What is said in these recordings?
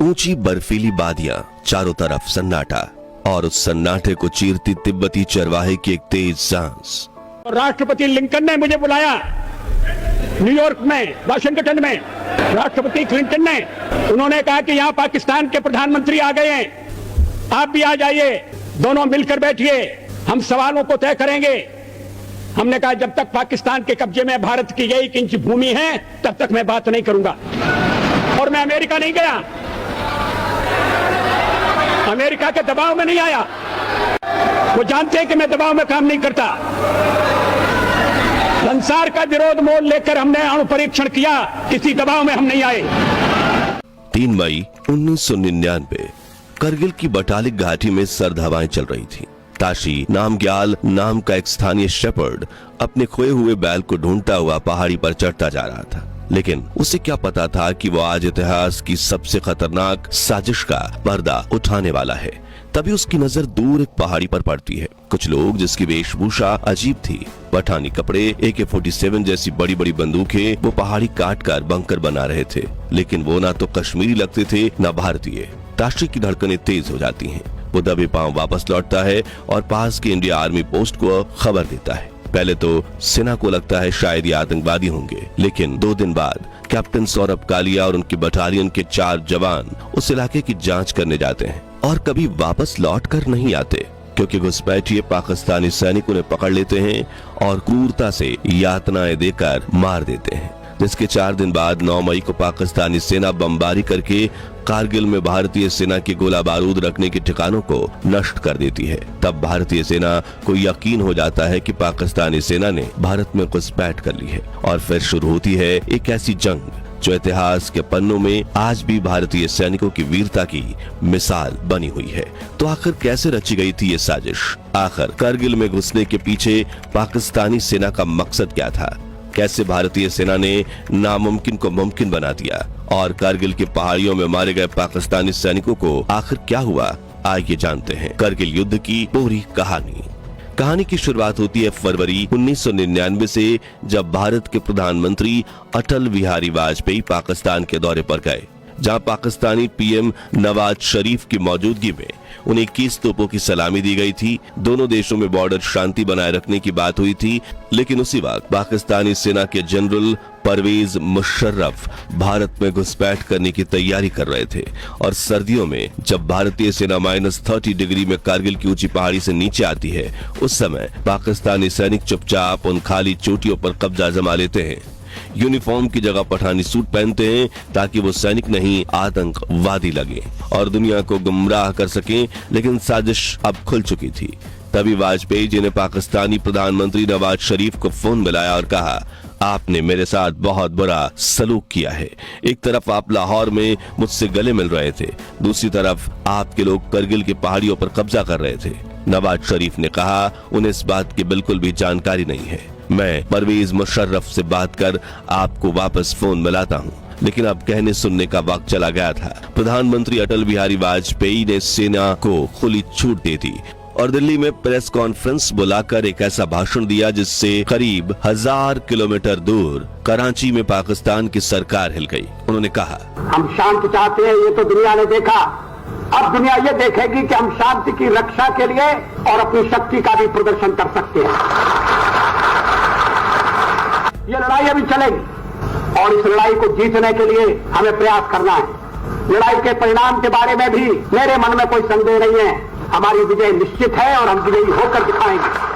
ऊंची बर्फीली वादियां, चारों तरफ सन्नाटा और उस सन्नाटे को चीरती तिब्बती चरवाहे की एक तेज सांस। राष्ट्रपति लिंकन ने मुझे बुलाया न्यूयॉर्क में, वाशिंगटन में, राष्ट्रपति क्लिंटन ने, उन्होंने कहा कि यहाँ पाकिस्तान के प्रधानमंत्री आ गए हैं, आप भी आ जाइए, दोनों मिलकर बैठिए, हम सवालों को तय करेंगे। हमने कहा जब तक पाकिस्तान के कब्जे में भारत की 1 इंच भूमि है तब तक मैं बात नहीं करूंगा। और मैं अमेरिका नहीं गया, अमेरिका के दबाव में नहीं आया, वो जानते हैं कि मैं दबाव में काम नहीं करता। संसार का विरोध मोल लेकर हमने अणु परीक्षण किया, किसी दबाव में हम नहीं आए। 3 मई 1999 करगिल की बटालिक घाटी में सर्द हवाएं चल रही थी। ताशी नामग्याल नाम का एक स्थानीय शेपर्ड अपने खोए हुए बैल को ढूंढता हुआ पहाड़ी पर चढ़ता जा रहा था, लेकिन उसे क्या पता था कि वो आज इतिहास की सबसे खतरनाक साजिश का पर्दा उठाने वाला है। तभी उसकी नजर दूर एक पहाड़ी पर पड़ती है। कुछ लोग जिसकी वेशभूषा अजीब थी, पठानी कपड़े, AK-47 जैसी बड़ी बड़ी बंदूकें, वो पहाड़ी काट कर बंकर बना रहे थे, लेकिन वो ना तो कश्मीरी लगते थे ना भारतीय। ताशी की धड़कनें तेज हो जाती हैं। वो दबे पांव वापस लौटता है और पास के इंडिया आर्मी पोस्ट को खबर देता है। पहले तो सेना को लगता है शायद ये आतंकवादी होंगे, लेकिन 2 दिन बाद कैप्टन सौरभ कालिया और उनकी बटालियन के 4 जवान उस इलाके की जांच करने जाते हैं और कभी वापस लौट कर नहीं आते, क्योंकि घुसपैठिए पाकिस्तानी सैनिकों ने पकड़ लेते हैं और क्रूरता से यातनाएं देकर मार देते हैं। जिसके 4 दिन बाद 9 मई को पाकिस्तानी सेना बमबारी करके कारगिल में भारतीय सेना के गोला बारूद रखने के ठिकानों को नष्ट कर देती है। तब भारतीय सेना को यकीन हो जाता है कि पाकिस्तानी सेना ने भारत में घुसपैठ कर ली है और फिर शुरू होती है एक ऐसी जंग जो इतिहास के पन्नों में आज भी भारतीय सैनिकों की वीरता की मिसाल बनी हुई है। तो आखिर कैसे रची गई थी ये साजिश? आखिर कारगिल में घुसने के पीछे पाकिस्तानी सेना का मकसद क्या था? कैसे भारतीय सेना ने नामुमकिन को मुमकिन बना दिया? और कारगिल की पहाड़ियों में मारे गए पाकिस्तानी सैनिकों को आखिर क्या हुआ? आइए जानते हैं कारगिल युद्ध की पूरी कहानी। कहानी की शुरुआत होती है फरवरी 1999 से, जब भारत के प्रधानमंत्री अटल बिहारी वाजपेयी पाकिस्तान के दौरे पर गए, जहां पाकिस्तानी PM नवाज शरीफ की मौजूदगी में उन्हें 21 तोपों की सलामी दी गई थी। दोनों देशों में बॉर्डर शांति बनाए रखने की बात हुई थी, लेकिन उसी वक्त पाकिस्तानी सेना के जनरल परवेज मुशर्रफ भारत में घुसपैठ करने की तैयारी कर रहे थे। और सर्दियों में जब भारतीय सेना -30 डिग्री में कारगिल की ऊंची पहाड़ी से नीचे आती है, उस समय पाकिस्तानी सैनिक चुपचाप उन खाली चोटियों पर कब्जा जमा लेते हैं। यूनिफॉर्म की जगह पठानी सूट पहनते हैं ताकि वो सैनिक नहीं आतंकवादी लगे और दुनिया को गुमराह कर सकें, लेकिन साजिश अब खुल चुकी थी। तभी वाजपेयी जी ने पाकिस्तानी प्रधानमंत्री नवाज शरीफ को फोन मिलाया और कहा, आपने मेरे साथ बहुत बुरा सलूक किया है। एक तरफ आप लाहौर में मुझसे गले मिल रहे थे, दूसरी तरफ आपके लोग करगिल की पहाड़ियों पर कब्जा कर रहे थे। नवाज शरीफ ने कहा, उन्हें इस बात की बिल्कुल भी जानकारी नहीं है। मैं परवेज मुशर्रफ से बात कर आपको वापस फोन मिलाता हूँ। लेकिन अब कहने सुनने का वक्त चला गया था। प्रधानमंत्री अटल बिहारी वाजपेयी ने सेना को खुली छूट दे दी और दिल्ली में प्रेस कॉन्फ्रेंस बुलाकर एक ऐसा भाषण दिया जिससे करीब 1000 किलोमीटर दूर कराची में पाकिस्तान की सरकार हिल गई। उन्होंने कहा, हम शांति चाहते हैं, ये तो दुनिया ने देखा, अब दुनिया ये देखेगी कि हम शांति की रक्षा के लिए और अपनी शक्ति का भी प्रदर्शन कर सकते हैं। ये लड़ाई अभी चलेगी और इस लड़ाई को जीतने के लिए हमें प्रयास करना है। लड़ाई के परिणाम के बारे में भी मेरे मन में कोई संदेह नहीं है। हमारी विजय निश्चित है और हम विजयी होकर दिखाएंगे।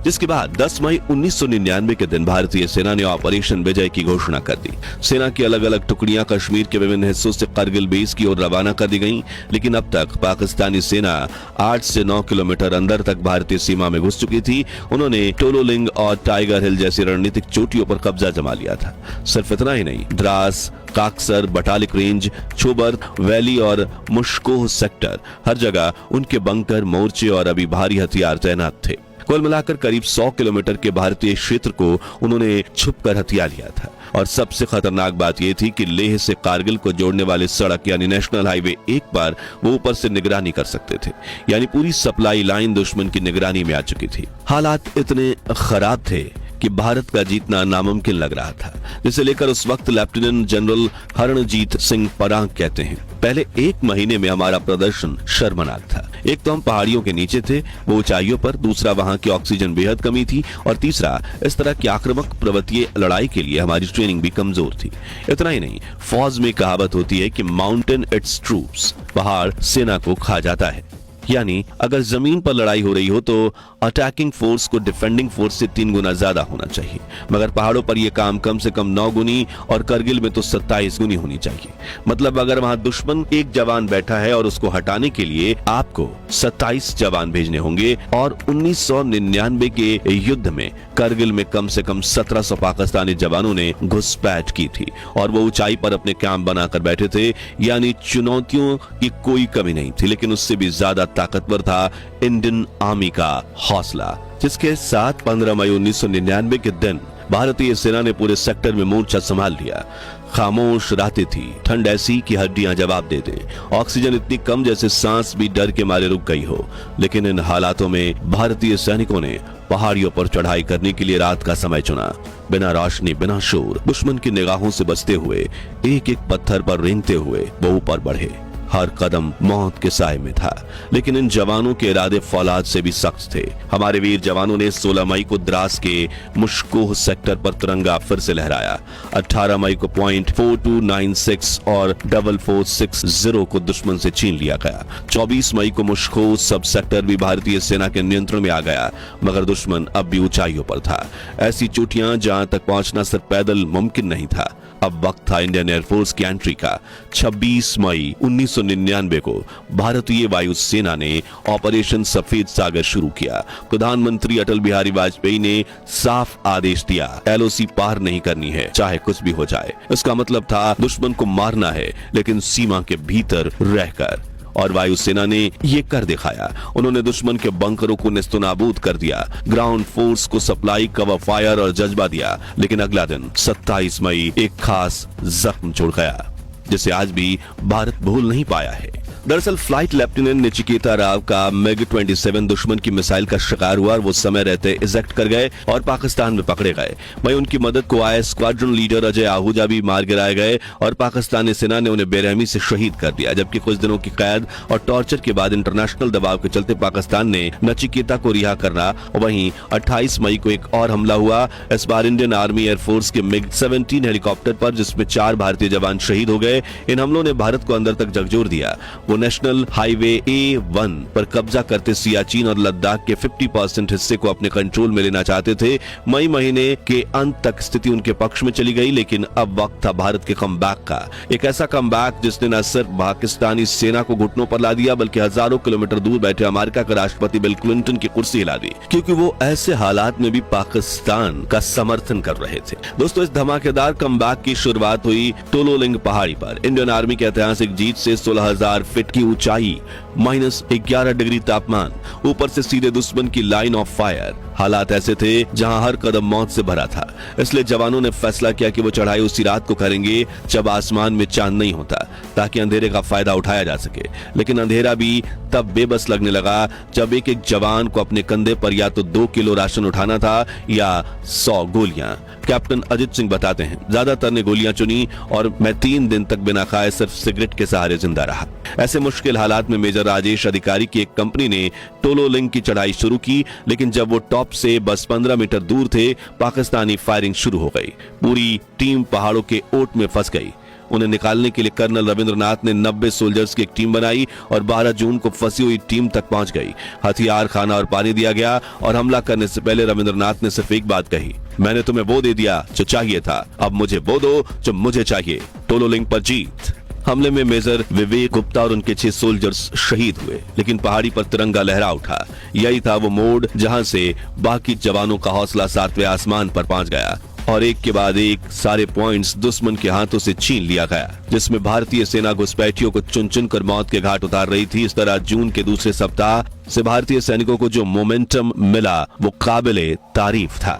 जिसके बाद 10 मई 1999 के दिन भारतीय सेना ने ऑपरेशन विजय की घोषणा कर दी। सेना की अलग अलग टुकड़ियां कश्मीर के विभिन्न हिस्सों से करगिल बेस की ओर रवाना कर दी गईं, लेकिन अब तक पाकिस्तानी सेना 8 से 9 किलोमीटर अंदर तक भारतीय सीमा में घुस चुकी थी। उन्होंने टोलोलिंग और टाइगर हिल जैसी रणनीतिक चोटियों पर कब्जा जमा लिया था। सिर्फ इतना ही नहीं, द्रास, काकसर, बटालिक रेंज, छोबर वैली और मुश्कोह सेक्टर, हर जगह उनके बंकर, मोर्चे और अभी भारी हथियार तैनात थे। कुल मिलाकर करीब 100 किलोमीटर के भारतीय क्षेत्र को उन्होंने छुपकर हथिया लिया था। और सबसे खतरनाक बात यह थी कि लेह से कारगिल को जोड़ने वाली सड़क यानी नेशनल हाईवे 1 पर वो ऊपर से निगरानी कर सकते थे, यानी पूरी सप्लाई लाइन दुश्मन की निगरानी में आ चुकी थी। हालात इतने खराब थे कि भारत का जीतना नामुमकिन लग रहा था, जिसे लेकर उस वक्त लेफ्टिनेंट जनरल हरणजीत सिंह पराग कहते हैं, पहले 1 महीने में हमारा प्रदर्शन शर्मनाक था। एक तो हम पहाड़ियों के नीचे थे, वो ऊंचाइयों पर, दूसरा वहां की ऑक्सीजन बेहद कमी थी, और तीसरा इस तरह की आक्रामक पर्वतीय लड़ाई के लिए हमारी ट्रेनिंग भी कमजोर थी। इतना ही नहीं, फौज में कहावत होती है कि माउंटेन इट्स ट्रूप्स, पहाड़ सेना को खा जाता है। यानी अगर जमीन पर लड़ाई हो रही हो तो अटैकिंग फोर्स को डिफेंडिंग फोर्स से 3 गुना ज्यादा होना चाहिए, मगर पहाड़ों पर यह काम कम से कम 9 गुनी और करगिल में तो 27 गुनी होनी चाहिए। मतलब अगर वहां दुश्मन 1 जवान बैठा है और उसको हटाने के लिए आपको 27 जवान भेजने होंगे, और 1999 के युद्ध में करगिल में कम से कम 1700 पाकिस्तानी जवानों ने घुसपैठ की थी और वो ऊंचाई पर अपने कैंप बनाकर बैठे थे। यानी चुनौतियों की कोई कमी नहीं थी, लेकिन उससे भी ज्यादा ताकतवर था इंडियन आर्मी का हौसला, जिसके साथ 15 मई 1999 के दिन भारतीय सेना ने पूरे सेक्टर में मोर्चा संभाल लिया। खामोश रातें थी, ठंड ऐसी कि हड्डियां जवाब दे दें, ऑक्सीजन इतनी कम जैसे सांस भी डर के मारे रुक गई हो। लेकिन इन हालातों में भारतीय सैनिकों ने पहाड़ियों पर चढ़ाई करने के लिए रात का समय चुना। बिना रोशनी, बिना शोर, दुश्मन की निगाहों से बचते हुए, एक एक पत्थर पर रेंगते हुए वो ऊपर बढ़े। हर कदम मौत के साए में था, लेकिन इन जवानों के इरादे फौलाद से भी सख्त थे। हमारे वीर जवानों ने 16 मई को द्रास के मुश्कोह सेक्टर पर तिरंगा फिर से लहराया। 18 मई को पॉइंट 4296 और 4460 को दुश्मन से छीन लिया गया। 24 मई को मुश्कोह सब सेक्टर भी भारतीय सेना के नियंत्रण में आ गया, मगर दुश्मन अब भी ऊंचाइयों पर था। ऐसी चोटियां जहां तक पहुंचना सिर्फ पैदल मुमकिन नहीं था। अब वक्त था इंडियन एयरफोर्स की एंट्री का। 26 मई 1999 को भारतीय वायुसेना ने ऑपरेशन सफेद सागर शुरू किया। प्रधानमंत्री अटल बिहारी वाजपेयी ने साफ आदेश दिया, LOC पार नहीं करनी है, चाहे कुछ भी हो जाए। इसका मतलब था दुश्मन को मारना है, लेकिन सीमा के भीतर रहकर, और वायुसेना ने ये कर दिखाया। उन्होंने दुश्मन के बंकरों को नेस्तनाबूद कर दिया, ग्राउंड फोर्स को सप्लाई, कवर फायर और जज्बा दिया। लेकिन अगला दिन 27 मई एक खास जख्म छोड़ गया, जिसे आज भी भारत भूल नहीं पाया है। दरअसल फ्लाइट लेफ्टिनेंट नचिकेता राव का MiG-27 दुश्मन की मिसाइल का शिकार हुआ और वो समय रहते इजेक्ट कर गए और पाकिस्तान में पकड़े गए। वहीं उनकी मदद को आए स्क्वाड्रन लीडर अजय आहूजा भी मार गिराए गए और पाकिस्तानी सेना ने उन्हें बेरहमी से शहीद कर दिया। जबकि कुछ दिनों की कैद और टॉर्चर के बाद इंटरनेशनल दबाव के चलते पाकिस्तान ने नचिकेता को रिहा करना। वहीं 28 मई को एक और हमला हुआ, इस बार इंडियन आर्मी एयरफोर्स के MiG-17 हेलीकॉप्टर पर, जिसमें 4 भारतीय जवान शहीद हो गए। इन हमलों ने भारत को अंदर तक झकझोर दिया। वो नेशनल हाईवे A1 पर कब्जा करते सियाचिन और लद्दाख के 50% हिस्से को अपने कंट्रोल में लेना चाहते थे। मई महीने के अंत तक स्थिति उनके पक्ष में चली गई, लेकिन अब वक्त था भारत के कमबैक का। एक ऐसा कमबैक जिसने न सिर्फ पाकिस्तानी सेना को घुटनों पर ला दिया, बल्कि हजारों किलोमीटर दूर बैठे अमेरिका के राष्ट्रपति बिल क्लिंटन की कुर्सी हिला दी, क्योंकि वो ऐसे हालात में भी पाकिस्तान का समर्थन कर रहे थे। दोस्तों, इस धमाकेदार कमबैक की शुरुआत हुई टोलोलिंग पहाड़ी पर। इंडियन आर्मी की ऐतिहासिक जीत से 16,000 फीट की ऊंचाई, -11 डिग्री तापमान, ऊपर से सीधे दुश्मन की लाइन ऑफ फायर। हालात ऐसे थे जहां हर कदम मौत से भरा था। इसलिए जवानों ने फैसला किया कि वो चढ़ाई उसी रात को करेंगे जब आसमान में चांद नहीं होता, ताकि अंधेरे का फायदा उठाया जा सके। लेकिन अंधेरा भी तब बेबस लगने लगा जब एक एक जवान को अपने कंधे पर या तो 2 किलो राशन उठाना था या 100 गोलियां। कैप्टन अजित सिंह बताते हैं, ज्यादातर ने गोलियां चुनी और मैं 3 दिन तक बिना खाए सिर्फ सिगरेट के सहारे जिंदा रहा। ऐसे मुश्किल हालात में मेजर राजेश अधिकारी की एक कंपनी ने टोलोलिंग की चढ़ाई शुरू की, लेकिन जब वो टॉप से बस 15 मीटर दूर थे, पाकिस्तानी फायरिंग शुरू हो गई। पूरी टीम पहाड़ों के ओट में फंस गई। उन्हें निकालने के लिए कर्नल रविंद्रनाथ ने 90 सोल्जर्स की एक टीम बनाई और 12 जून को फंसी हुई टीम तक पहुंच गई। हथियार, खाना और पानी दिया गया और हमला करने से पहले रविंद्रनाथ ने सिर्फ एक बात कही, मैंने तुम्हें वो दे दिया जो चाहिए था, अब मुझे वो दो जो मुझे चाहिए। टोलोलिंग पर जीत। हमले में मेजर विवेक गुप्ता और उनके 6 सोल्जर्स शहीद हुए, लेकिन पहाड़ी पर तिरंगा लहरा उठा। यही था वो मोड़ जहां से बाकी जवानों का हौसला 7वें आसमान पर पहुंच गया और एक के बाद एक सारे पॉइंट्स दुश्मन के हाथों से छीन लिया गया, जिसमें भारतीय सेना घुसपैठियों को चुन चुन कर मौत के घाट उतार रही थी। इस तरह जून के दूसरे सप्ताह से भारतीय सैनिकों को जो मोमेंटम मिला वो काबिले तारीफ था।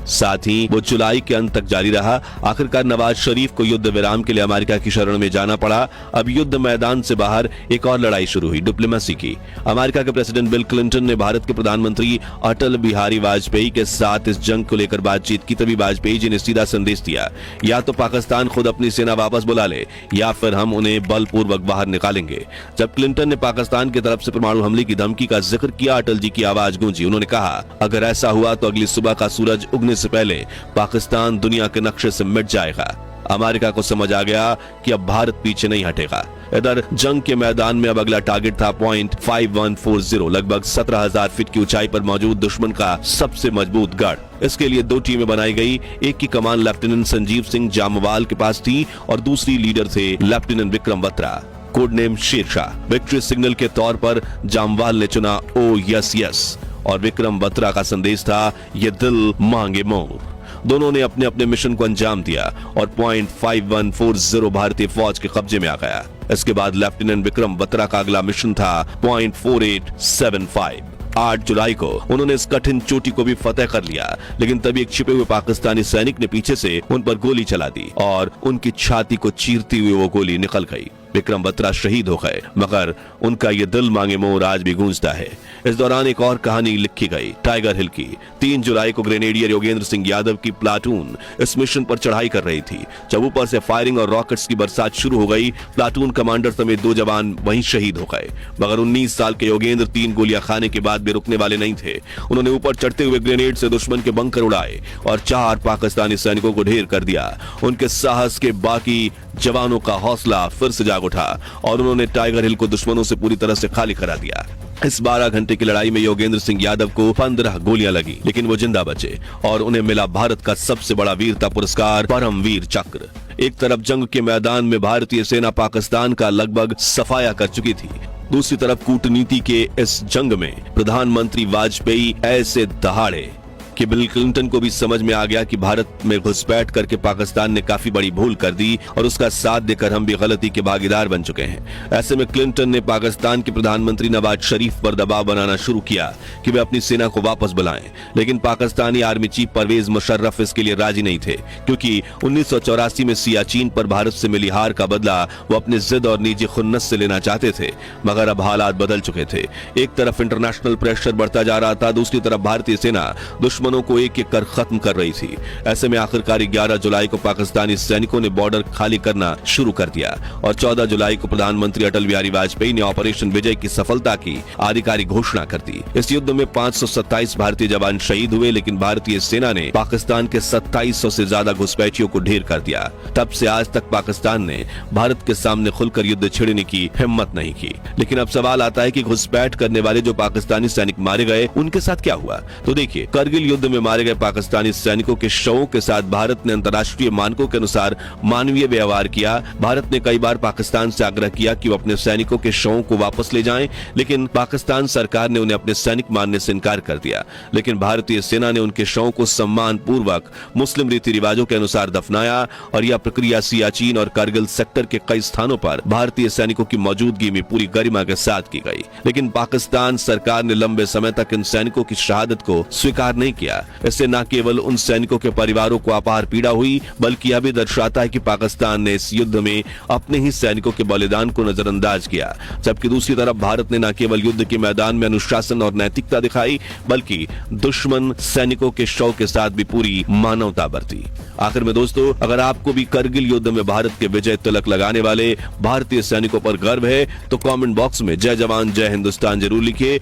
साथ ही वो जुलाई के अंत तक जारी रहा। आखिरकार नवाज शरीफ को युद्ध विराम के लिए अमेरिका की शरण में जाना पड़ा। अब युद्ध मैदान से बाहर एक और लड़ाई शुरू हुई, डिप्लोमेसी की। अमेरिका के प्रेसिडेंट बिल क्लिंटन ने भारत के प्रधानमंत्री अटल बिहारी वाजपेयी के साथ इस जंग को लेकर बातचीत की। तभी वाजपेयी जी ने सीधा संदेश दिया, या तो पाकिस्तान खुद अपनी सेना वापस बुला ले या फिर हम उन्हें बलपूर्वक बाहर निकालेंगे। जब क्लिंटन ने पाकिस्तान की तरफ से परमाणु हमले की धमकी का जिक्र किया, अटल जी की आवाज गूंजी। उन्होंने कहा, अगर ऐसा हुआ तो अगली सुबह का सूरज उगने से पहले पाकिस्तान दुनिया के नक्शे से मिट जाएगा। अमेरिका को समझ आ गया कि अब भारत पीछे नहीं हटेगा। इधर जंग के मैदान में अब अगला टारगेट था पॉइंट 5140, लगभग 17,000 फीट की ऊंचाई पर मौजूद दुश्मन का सबसे मजबूत गढ़। इसके लिए 2 टीमें बनाई गई। एक की कमान लेफ्टिनेंट संजीव सिंह जामवाल के पास थी और दूसरी लीडर थे lieutenant Vikram Batra, code name Shershah. Victory signal के तौर पर जामवाल ने चुना ओ यस यस और विक्रम बत्रा का संदेश था, ये दिल मांगे मोर। दोनों ने अपने अपने मिशन को अंजाम दिया और पॉइंट 5140 भारतीय फौज के कब्जे में आ गया। इसके बाद लेफ्टिनेंट विक्रम बत्रा का अगला मिशन था पॉइंट 4875। 8 जुलाई को उन्होंने इस कठिन चोटी को भी फतेह कर लिया, लेकिन तभी एक छिपे हुए पाकिस्तानी सैनिक ने पीछे से उन पर गोली चला दी और उनकी छाती को चीरती हुई वो गोली निकल गई। विक्रम बत्रा शहीद हो गए, मगर उनका ये दिल मांगे मोर आज भी गूंजता है। इस दौरान एक और कहानी लिखी गई, टाइगर हिल की। 3 जुलाई को ग्रेनेडियर योगेंद्र सिंह यादव की प्लाटून इस मिशन पर चढ़ाई कर रही थी। जब ऊपर से फायरिंग और रॉकेट्स की बरसात शुरू हो गई, प्लाटून कमांडर समेत 2 जवान वहीं शहीद हो गए। मगर 19 साल के योगेंद्र 3 गोलियां खाने के बाद भी रुकने वाले नहीं थे। उन्होंने ऊपर चढ़ते हुए ग्रेनेड से दुश्मन के बंकर उड़ाए और 4 पाकिस्तानी सैनिकों को ढेर कर दिया। उनके साहस के बाकी जवानों का हौसला फिर से जाग उठा और उन्होंने टाइगर हिल को दुश्मनों से पूरी तरह से खाली करा दिया। इस 12 घंटे की लड़ाई में योगेंद्र सिंह यादव को 15 गोलियां लगी, लेकिन वो जिंदा बचे और उन्हें मिला भारत का सबसे बड़ा वीरता पुरस्कार, परमवीर चक्र। एक तरफ जंग के मैदान में भारतीय सेना पाकिस्तान का लगभग सफाया कर चुकी थी, दूसरी तरफ कूटनीति के इस जंग में प्रधानमंत्री वाजपेयी ऐसे दहाड़े कि बिल क्लिंटन को भी समझ में आ गया कि भारत में घुसपैठ करके पाकिस्तान ने काफी बड़ी भूल कर दी और उसका साथ देकर हम भी गलती के भागीदार बन चुके हैं। ऐसे में क्लिंटन ने पाकिस्तान के प्रधानमंत्री नवाज शरीफ पर दबाव बनाना शुरू किया कि वे अपनी सेना को वापस बुलाएं, लेकिन पाकिस्तानी आर्मी चीफ परवेज मुशर्रफ इसके लिए राजी नहीं थे, क्योंकि 1984 में सियाचिन पर भारत से मिली हार का बदला वो अपनी जिद और निजी खुन्नस से लेना चाहते थे। मगर अब हालात बदल चुके थे। एक तरफ इंटरनेशनल प्रेशर बढ़ता जा रहा था, दूसरी तरफ भारतीय सेना दुश्मनों को एक एक कर खत्म कर रही थी। ऐसे में आखिरकार 11 जुलाई को पाकिस्तानी सैनिकों ने बॉर्डर खाली करना शुरू कर दिया और 14 जुलाई को प्रधानमंत्री अटल बिहारी वाजपेयी ने ऑपरेशन विजय की सफलता की आधिकारिक घोषणा कर दी। इस युद्ध में 527 भारतीय जवान शहीद हुए, लेकिन भारतीय सेना ने पाकिस्तान के 2700 से ज्यादा घुसपैठियों को ढेर कर दिया। तब से आज तक पाकिस्तान ने भारत के सामने खुलकर युद्ध छेड़ने की हिम्मत नहीं की। लेकिन अब सवाल आता है कि घुसपैठ करने वाले जो पाकिस्तानी सैनिक मारे गए, उनके साथ क्या हुआ? तो देखिए, करगिल युद्ध में मारे गए पाकिस्तानी सैनिकों के शवों के साथ भारत ने अंतर्राष्ट्रीय मानकों के अनुसार मानवीय व्यवहार किया। भारत ने कई बार पाकिस्तान से आग्रह किया कि वो अपने सैनिकों के शवों को वापस ले जाएं, लेकिन पाकिस्तान सरकार ने उन्हें अपने सैनिक मानने से इनकार कर दिया। लेकिन भारतीय सेना ने उनके शवों को सम्मान पूर्वक मुस्लिम रीति रिवाजों के अनुसार दफनाया और यह प्रक्रिया सियाचिन और कारगिल सेक्टर के कई स्थानों पर भारतीय सैनिकों की मौजूदगी में पूरी गरिमा के साथ की गई। लेकिन पाकिस्तान सरकार ने लंबे समय तक इन सैनिकों की शहादत को स्वीकार नहीं किया। इससे न केवल उन सैनिकों के परिवारों को अपार पीड़ा हुई, बल्कि यह भी दर्शाता है कि पाकिस्तान ने इस युद्ध में अपने ही सैनिकों के बलिदान को नजरअंदाज किया। जबकि दूसरी तरफ भारत ने न केवल युद्ध के मैदान में अनुशासन और नैतिकता दिखाई, बल्कि दुश्मन सैनिकों के शव के साथ भी पूरी मानवता बरती। आखिर में दोस्तों, अगर आपको भी करगिल युद्ध में भारत के विजय तिलक लगाने वाले भारतीय सैनिकों पर गर्व है तो कमेंट बॉक्स में जय जवान जय हिंदुस्तान जरूर लिखिए।